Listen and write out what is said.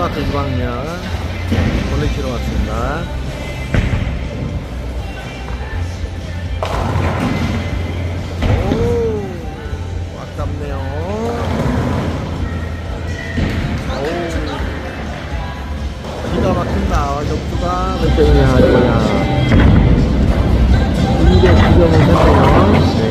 스마트 주방면 돌리키러 왔습니다. 오, 아깝네요. 오, 기가 막힌다. 점수가 몇 점이냐, 이거야. 200점을 했네요.